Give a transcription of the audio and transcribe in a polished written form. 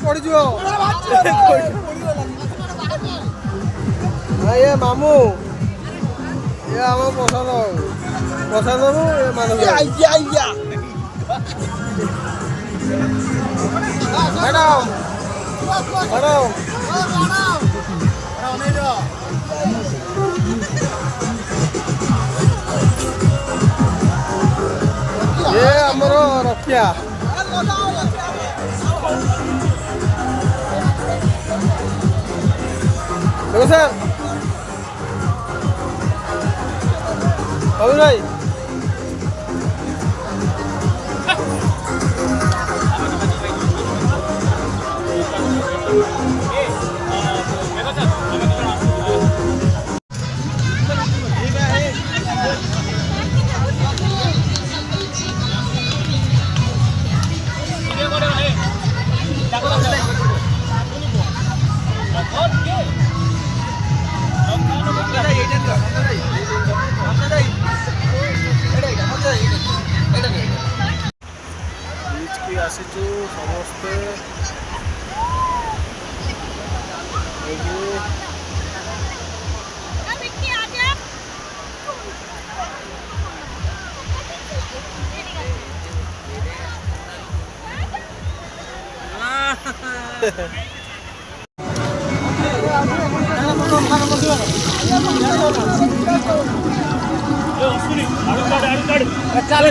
ପଡ଼ିଯିବ ଏ ମାମୁଁ ଏ ଆମ ପ୍ରସାଦ ପ୍ରସାଦରୁ ଏ ମାନୁ ମ୍ୟାଡ଼ାମ ମ୍ୟାଡ଼ାମ ये आमर रखिया देखो सर बाबू भाई बीच की आसीचु समस्ते चल